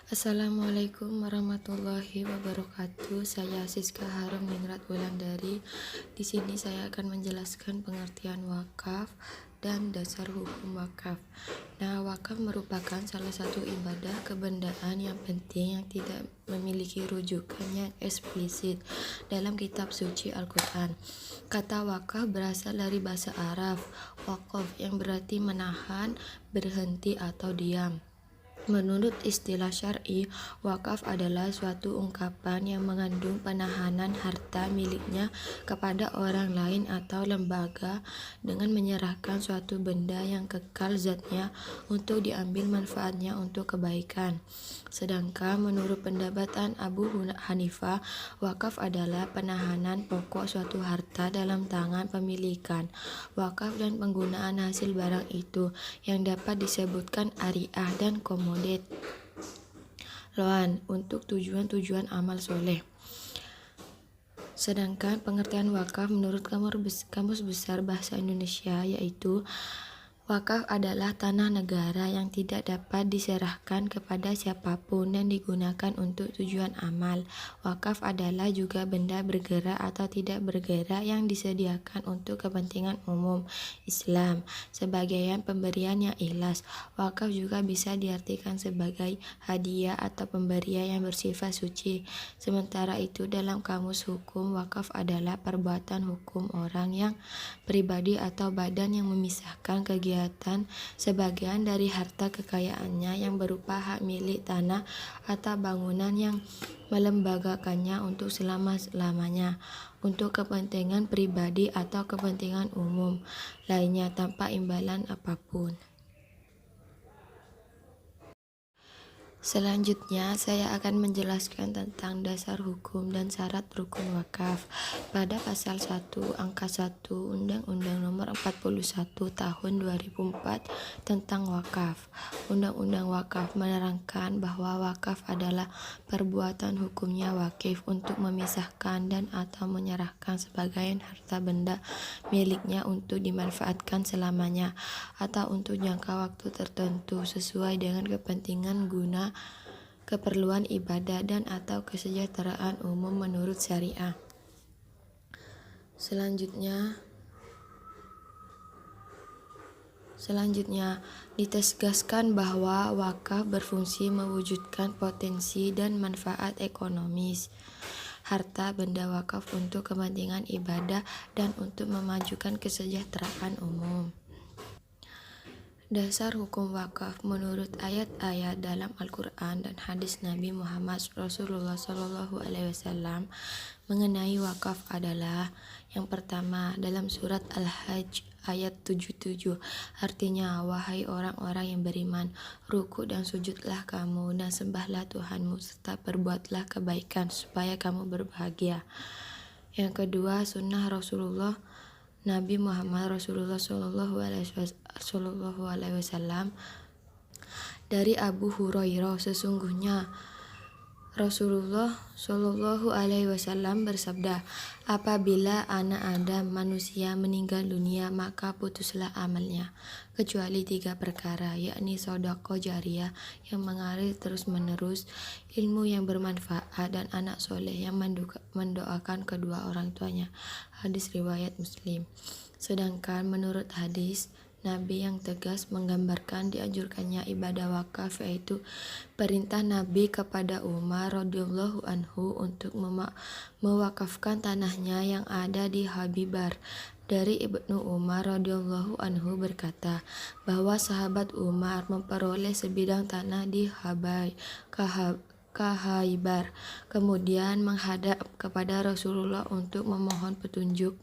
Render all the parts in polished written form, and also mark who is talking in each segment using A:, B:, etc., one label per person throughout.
A: Assalamualaikum warahmatullahi wabarakatuh. Saya Siska Harum Ningrat Wulandari. Di sini saya akan menjelaskan pengertian wakaf dan dasar hukum wakaf. Nah, wakaf merupakan salah satu ibadah kebendaan yang penting yang tidak memiliki rujukan yang eksplisit dalam kitab suci Al-Quran. Kata wakaf berasal dari bahasa Arab waqaf yang berarti menahan, berhenti atau diam. Menurut istilah syar'i, wakaf adalah suatu ungkapan yang mengandung penahanan harta miliknya kepada orang lain atau lembaga dengan menyerahkan suatu benda yang kekal zatnya untuk diambil manfaatnya untuk kebaikan. Sedangkan menurut pendapatan Abu Hanifah, wakaf adalah penahanan pokok suatu harta dalam tangan pemilikan. Wakaf dan penggunaan hasil barang itu yang dapat disebutkan ariah dan komodit loan untuk tujuan-tujuan amal soleh. Sedangkan pengertian wakaf menurut Kamus Besar Bahasa Indonesia yaitu wakaf adalah tanah negara yang tidak dapat diserahkan kepada siapapun dan digunakan untuk tujuan amal. Wakaf adalah juga benda bergerak atau tidak bergerak yang disediakan untuk kepentingan umum Islam sebagai pemberian yang ikhlas. Wakaf juga bisa diartikan sebagai hadiah atau pemberian yang bersifat suci. Sementara itu dalam kamus hukum, wakaf adalah perbuatan hukum orang yang pribadi atau badan yang memisahkan kegiatan sebagian dari harta kekayaannya yang berupa hak milik tanah atau bangunan yang melembagakannya untuk selama-lamanya untuk kepentingan pribadi atau kepentingan umum lainnya tanpa imbalan apapun. Selanjutnya, saya akan menjelaskan tentang dasar hukum dan syarat rukun wakaf. Pada pasal 1 angka 1 Undang-Undang Nomor 41 Tahun 2004 tentang wakaf. Undang-Undang Wakaf menerangkan bahwa wakaf adalah perbuatan hukumnya wakif untuk memisahkan dan atau menyerahkan sebagian harta benda miliknya untuk dimanfaatkan selamanya atau untuk jangka waktu tertentu sesuai dengan kepentingan guna keperluan ibadah dan atau kesejahteraan umum menurut syariah. Selanjutnya ditegaskan bahwa wakaf berfungsi mewujudkan potensi dan manfaat ekonomis harta benda wakaf untuk kepentingan ibadah dan untuk memajukan kesejahteraan umum. Dasar hukum wakaf menurut ayat-ayat dalam Al-Quran dan hadis Nabi Muhammad Rasulullah SAW mengenai wakaf adalah yang pertama dalam surat Al-Hajj ayat 77, artinya wahai orang-orang yang beriman, ruku dan sujudlah kamu dan sembahlah Tuhanmu serta berbuatlah kebaikan supaya kamu berbahagia. Yang kedua sunnah Rasulullah Nabi Muhammad Rasulullah Shallallahu Alaihi Wasallam dari Abu Hurairah, sesungguhnya Rasulullah Shallallahu Alaihi Wasallam bersabda, apabila anak Adam manusia meninggal dunia maka putuslah amalnya kecuali 3 perkara, yakni sedekah jariyah yang mengalir terus menerus, ilmu yang bermanfaat dan anak soleh yang mendoakan kedua orang tuanya. Hadis riwayat Muslim. Sedangkan menurut hadis Nabi yang tegas menggambarkan dianjurkannya ibadah wakaf yaitu perintah Nabi kepada Umar radhiyallahu anhu untuk mewakafkan tanahnya yang ada di Khaybar. Dari Ibnu Umar radhiyallahu anhu berkata bahwa sahabat Umar memperoleh sebidang tanah di Khaybar, kemudian menghadap kepada Rasulullah untuk memohon petunjuk.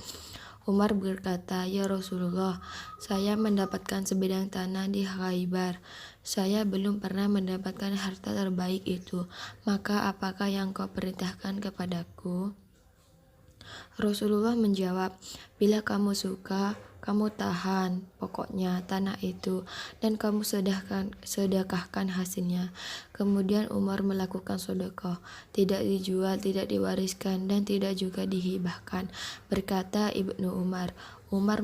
A: Umar berkata, ya Rasulullah, saya mendapatkan sebidang tanah di Khaybar. Saya belum pernah mendapatkan harta terbaik itu. Maka apakah yang kau perintahkan kepadaku? Rasulullah menjawab, bila kamu suka, kamu tahan pokoknya tanah itu dan kamu sedekahkan hasilnya. Kemudian Umar melakukan sedekah, tidak dijual, tidak diwariskan dan tidak juga dihibahkan. Berkata Ibnu Umar, Umar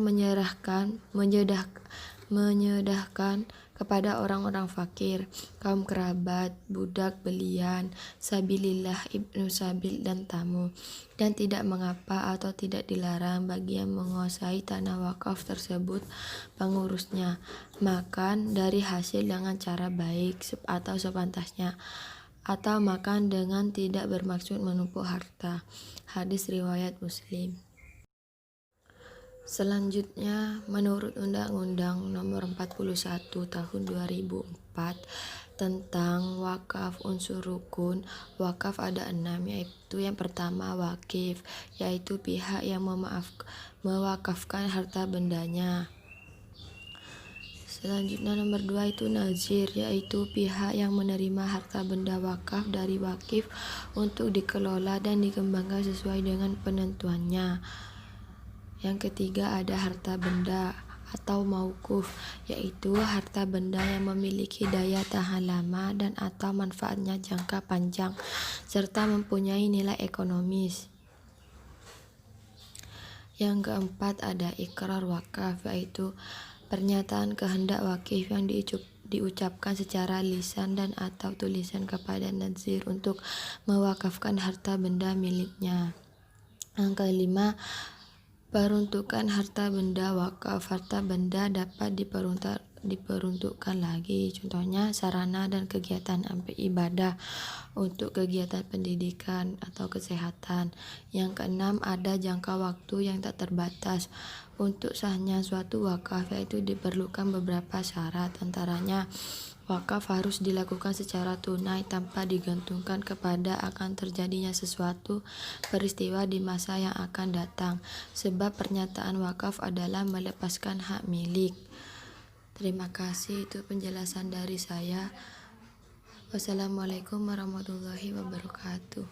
A: menyedahkan kepada orang-orang fakir, kaum kerabat, budak belian, sabilillah, ibnu sabil, dan tamu. Dan tidak mengapa atau tidak dilarang bagi yang menguasai tanah wakaf tersebut pengurusnya makan dari hasil dengan cara baik atau sepantasnya, atau makan dengan tidak bermaksud menumpuk harta. Hadis riwayat Muslim. Selanjutnya, menurut Undang-Undang Nomor 41 Tahun 2004 tentang wakaf unsur rukun, wakaf ada 6, yaitu yang pertama wakif, yaitu pihak yang mewakafkan harta bendanya. Selanjutnya nomor 2 itu nazir, yaitu pihak yang menerima harta benda wakaf dari wakif untuk dikelola dan dikembangkan sesuai dengan penentuannya. Yang ketiga ada harta benda atau mauquf, yaitu harta benda yang memiliki daya tahan lama dan atau manfaatnya jangka panjang serta mempunyai nilai ekonomis. Yang keempat ada ikrar wakaf, yaitu pernyataan kehendak wakif yang diucapkan secara lisan dan atau tulisan kepada nazir untuk mewakafkan harta benda miliknya. Yang kelima, peruntukan harta benda wakaf. Harta benda dapat diperuntukkan lagi, contohnya sarana dan kegiatan ibadah, untuk kegiatan pendidikan atau kesehatan. Yang keenam ada jangka waktu yang tak terbatas. Untuk sahnya suatu wakaf yaitu diperlukan beberapa syarat, antaranya wakaf harus dilakukan secara tunai tanpa digantungkan kepada akan terjadinya sesuatu peristiwa di masa yang akan datang, sebab pernyataan wakaf adalah melepaskan hak milik. Terima kasih, itu penjelasan dari saya. Wassalamualaikum warahmatullahi wabarakatuh.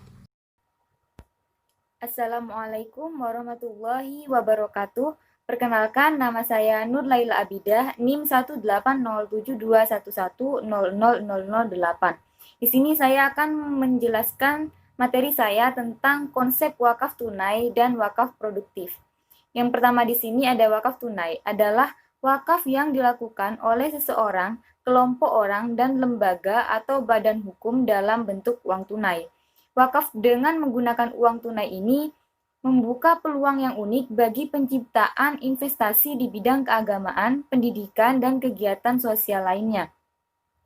B: Assalamualaikum warahmatullahi wabarakatuh. Perkenalkan, nama saya Nur Laila Abidah, NIM 1807211000008. Di sini saya akan menjelaskan materi saya tentang konsep wakaf tunai dan wakaf produktif. Yang pertama di sini ada wakaf tunai, adalah wakaf yang dilakukan oleh seseorang, kelompok orang, dan lembaga atau badan hukum dalam bentuk uang tunai. Wakaf dengan menggunakan uang tunai ini membuka peluang yang unik bagi penciptaan investasi di bidang keagamaan, pendidikan, dan kegiatan sosial lainnya.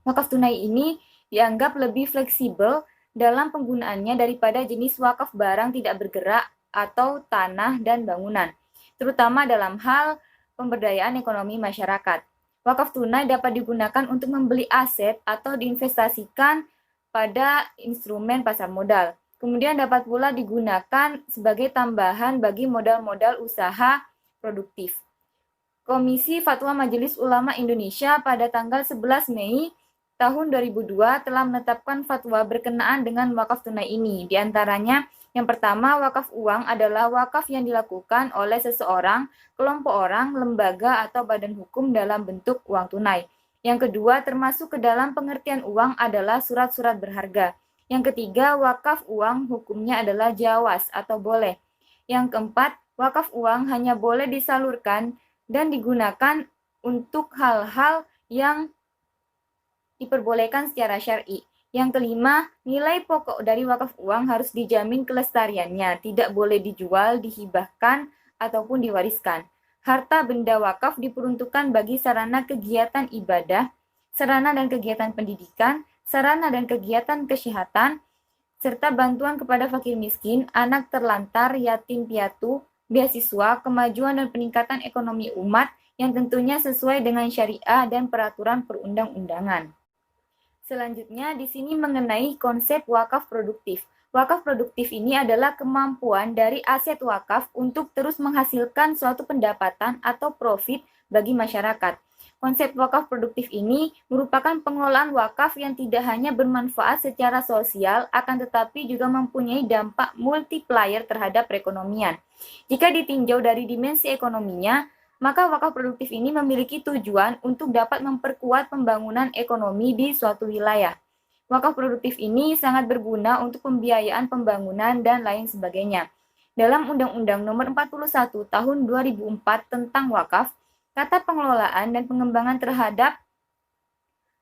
B: Wakaf tunai ini dianggap lebih fleksibel dalam penggunaannya daripada jenis wakaf barang tidak bergerak atau tanah dan bangunan, terutama dalam hal pemberdayaan ekonomi masyarakat. Wakaf tunai dapat digunakan untuk membeli aset atau diinvestasikan pada instrumen pasar modal. Kemudian dapat pula digunakan sebagai tambahan bagi modal-modal usaha produktif. Komisi Fatwa Majelis Ulama Indonesia pada tanggal 11 Mei tahun 2002 telah menetapkan fatwa berkenaan dengan wakaf tunai ini. Di antaranya, yang pertama, wakaf uang adalah wakaf yang dilakukan oleh seseorang, kelompok orang, lembaga, atau badan hukum dalam bentuk uang tunai. Yang kedua, termasuk ke dalam pengertian uang adalah surat-surat berharga. Yang ketiga, wakaf uang hukumnya adalah jawaz atau boleh. Yang keempat, wakaf uang hanya boleh disalurkan dan digunakan untuk hal-hal yang diperbolehkan secara syar'i. Yang kelima, nilai pokok dari wakaf uang harus dijamin kelestariannya, tidak boleh dijual, dihibahkan, ataupun diwariskan. Harta benda wakaf diperuntukkan bagi sarana kegiatan ibadah, sarana dan kegiatan pendidikan, sarana dan kegiatan kesehatan, serta bantuan kepada fakir miskin, anak terlantar, yatim piatu, beasiswa, kemajuan dan peningkatan ekonomi umat yang tentunya sesuai dengan syariah dan peraturan perundang-undangan. Selanjutnya, di sini mengenai konsep wakaf produktif. Wakaf produktif ini adalah kemampuan dari aset wakaf untuk terus menghasilkan suatu pendapatan atau profit bagi masyarakat. Konsep wakaf produktif ini merupakan pengelolaan wakaf yang tidak hanya bermanfaat secara sosial, akan tetapi juga mempunyai dampak multiplier terhadap perekonomian. Jika ditinjau dari dimensi ekonominya, maka wakaf produktif ini memiliki tujuan untuk dapat memperkuat pembangunan ekonomi di suatu wilayah. Wakaf produktif ini sangat berguna untuk pembiayaan pembangunan dan lain sebagainya. Dalam Undang-Undang Nomor 41 Tahun 2004 tentang wakaf, Kata pengelolaan dan pengembangan terhadap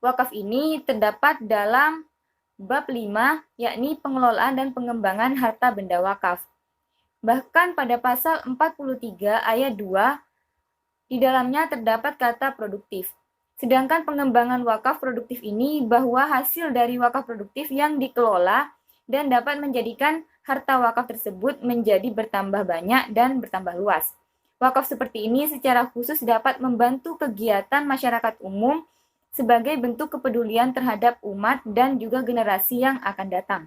B: wakaf ini terdapat dalam bab 5, yakni pengelolaan dan pengembangan harta benda wakaf. Bahkan pada pasal 43 ayat 2, di dalamnya terdapat kata produktif. Sedangkan pengembangan wakaf produktif ini bahwa hasil dari wakaf produktif yang dikelola dan dapat menjadikan harta wakaf tersebut menjadi bertambah banyak dan bertambah luas. Wakaf seperti ini secara khusus dapat membantu kegiatan masyarakat umum sebagai bentuk kepedulian terhadap umat dan juga generasi yang akan datang.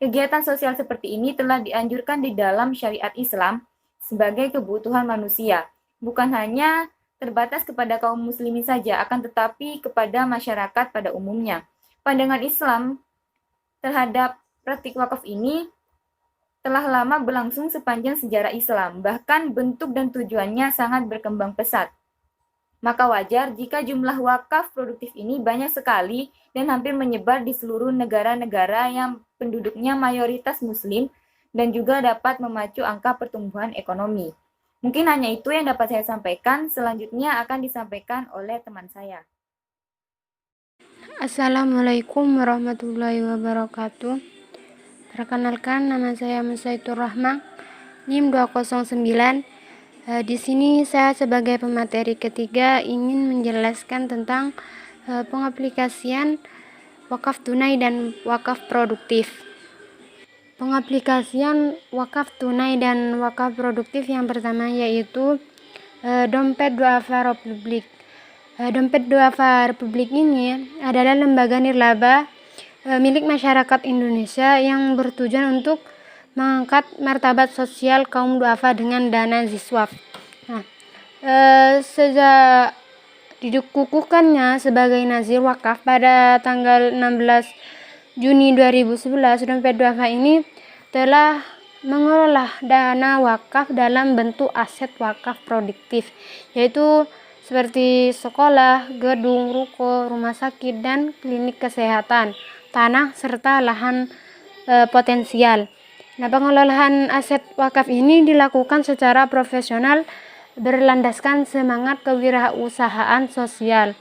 B: Kegiatan sosial seperti ini telah dianjurkan di dalam syariat Islam sebagai kebutuhan manusia, bukan hanya terbatas kepada kaum muslimin saja, akan tetapi kepada masyarakat pada umumnya. Pandangan Islam terhadap praktik wakaf ini telah lama berlangsung sepanjang sejarah Islam, bahkan bentuk dan tujuannya sangat berkembang pesat. Maka wajar jika jumlah wakaf produktif ini banyak sekali dan hampir menyebar di seluruh negara-negara yang penduduknya mayoritas Muslim dan juga dapat memacu angka pertumbuhan ekonomi. Mungkin hanya itu yang dapat saya sampaikan, selanjutnya akan disampaikan oleh teman saya.
C: Assalamualaikum warahmatullahi wabarakatuh. Perkenalkan, nama saya Musaitur Rahma, NIM 209. Di sini saya sebagai pemateri ketiga ingin menjelaskan tentang pengaplikasian wakaf tunai dan wakaf produktif. Pengaplikasian wakaf tunai dan wakaf produktif yang pertama yaitu Dompet Duafa Republik. Dompet Duafa Republik ini adalah lembaga nirlaba milik masyarakat Indonesia yang bertujuan untuk mengangkat martabat sosial kaum duafa dengan dana ziswaf. Sejak dikukuhkannya sebagai nazir wakaf pada tanggal 16 Juni 2011, Dompet Duafa ini telah mengelola dana wakaf dalam bentuk aset wakaf produktif, yaitu seperti sekolah, gedung, ruko, rumah sakit, dan klinik kesehatan, tanah, serta lahan potensial. Pengelolaan aset wakaf ini dilakukan secara profesional berlandaskan semangat kewirausahaan sosial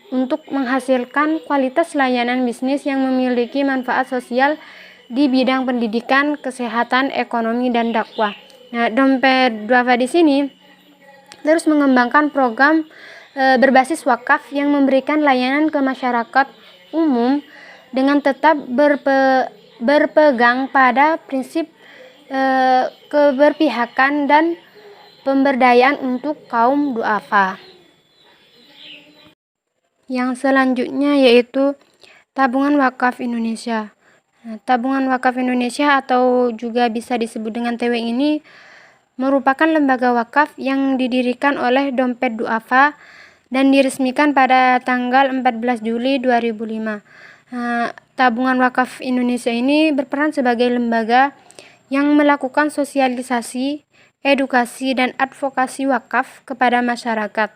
C: untuk menghasilkan kualitas layanan bisnis yang memiliki manfaat sosial di bidang pendidikan, kesehatan, ekonomi, dan dakwah. Dompet Duafa di sini terus mengembangkan program berbasis wakaf yang memberikan layanan ke masyarakat umum dengan tetap berpegang pada prinsip keberpihakan dan pemberdayaan untuk kaum duafa. Yang selanjutnya yaitu Tabungan Wakaf Indonesia. Tabungan Wakaf Indonesia atau juga bisa disebut dengan TW ini merupakan lembaga wakaf yang didirikan oleh Dompet Duafa dan diresmikan pada tanggal 14 Juli 2005. Tabungan Wakaf Indonesia ini berperan sebagai lembaga yang melakukan sosialisasi, edukasi, dan advokasi wakaf kepada masyarakat,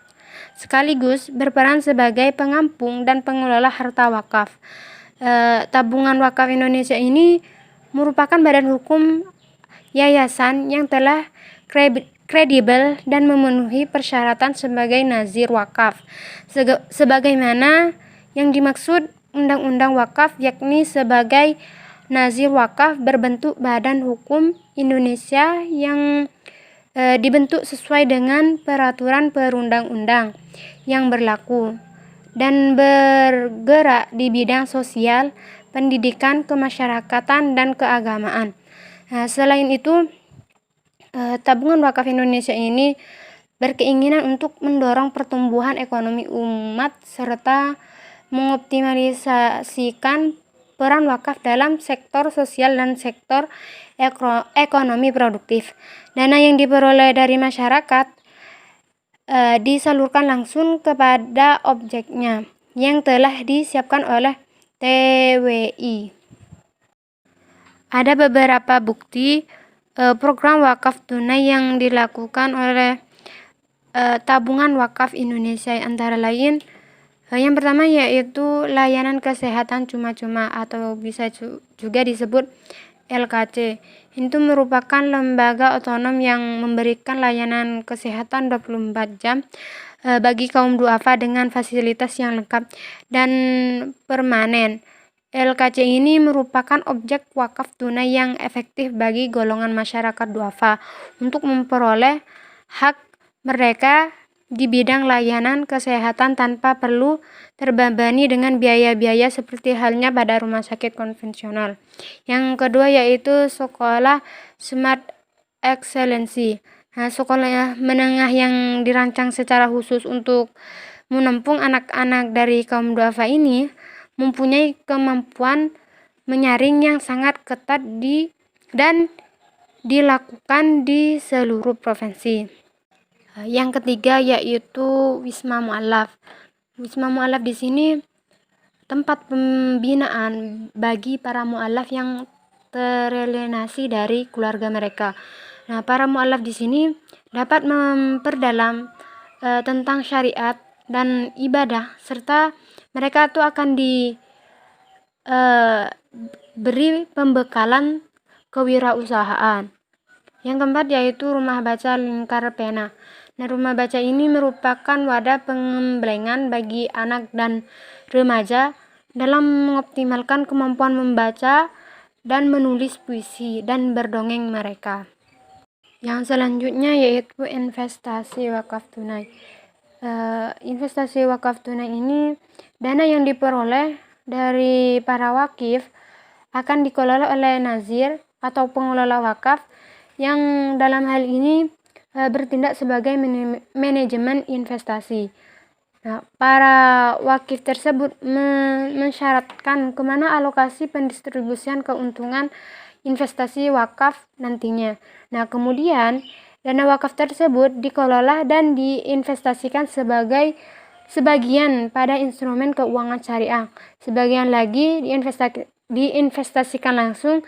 C: sekaligus berperan sebagai pengampung dan pengelola harta wakaf. Tabungan Wakaf Indonesia ini merupakan badan hukum yayasan yang telah kredibel dan memenuhi persyaratan sebagai nazir wakaf, sebagaimana yang dimaksud Undang-Undang Wakaf, yakni sebagai nazir wakaf berbentuk badan hukum Indonesia yang dibentuk sesuai dengan peraturan perundang-undang yang berlaku dan bergerak di bidang sosial, pendidikan, kemasyarakatan, dan keagamaan. Selain itu, Tabungan Wakaf Indonesia ini berkeinginan untuk mendorong pertumbuhan ekonomi umat serta mengoptimalisasikan peran wakaf dalam sektor sosial dan sektor ekonomi produktif. Dana yang diperoleh dari masyarakat disalurkan langsung kepada objeknya yang telah disiapkan oleh TWI. Ada beberapa bukti program wakaf tunai yang dilakukan oleh Tabungan Wakaf Indonesia, antara lain yang pertama yaitu layanan kesehatan cuma-cuma atau bisa juga disebut LKC. Itu merupakan lembaga otonom yang memberikan layanan kesehatan 24 jam bagi kaum duafa dengan fasilitas yang lengkap dan permanen. LKC ini merupakan objek wakaf tunai yang efektif bagi golongan masyarakat duafa untuk memperoleh hak mereka di bidang layanan kesehatan tanpa perlu terbebani dengan biaya-biaya seperti halnya pada rumah sakit konvensional. Yang kedua yaitu sekolah Smart Excellency. Sekolah menengah yang dirancang secara khusus untuk menampung anak-anak dari kaum duafa ini mempunyai kemampuan menyaring yang sangat ketat dan dilakukan di seluruh provinsi. Yang ketiga yaitu Wisma Mu'alaf. Wisma Mu'alaf di sini tempat pembinaan bagi para mu'alaf yang teralienasi dari keluarga mereka. Para mu'alaf di sini dapat memperdalam tentang syariat dan ibadah, serta mereka itu akan diberi pembekalan kewirausahaan. Yang keempat yaitu Rumah Baca Lingkar Pena. Rumah baca ini merupakan wadah pengembelengan bagi anak dan remaja dalam mengoptimalkan kemampuan membaca dan menulis puisi dan berdongeng mereka. Yang selanjutnya yaitu investasi wakaf tunai. Investasi wakaf tunai ini dana yang diperoleh dari para wakif akan dikelola oleh nazir atau pengelola wakaf yang dalam hal ini bertindak sebagai manajemen investasi. Para wakif tersebut mensyaratkan kemana alokasi pendistribusian keuntungan investasi wakaf nantinya. Kemudian dana wakaf tersebut dikelola dan diinvestasikan sebagian pada instrumen keuangan syariah, sebagian lagi diinvestasikan langsung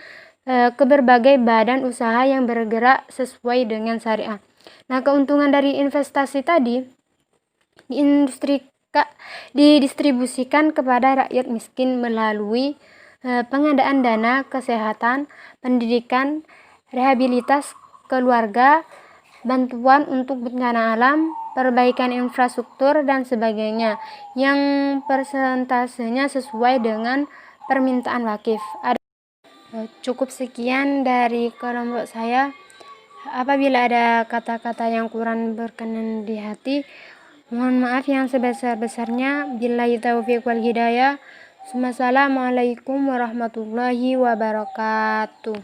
C: ke berbagai badan usaha yang bergerak sesuai dengan syariah. Keuntungan dari investasi tadi didistribusikan kepada rakyat miskin melalui pengadaan dana kesehatan, pendidikan, rehabilitas keluarga, bantuan untuk bencana alam, perbaikan infrastruktur, dan sebagainya yang persentasenya sesuai dengan permintaan wakif. Cukup sekian dari kelompok saya. Apabila ada kata-kata yang kurang berkenan di hati, mohon maaf yang sebesar-besarnya. Billahi taufiq wal hidayah. Assalamualaikum warahmatullahi wabarakatuh.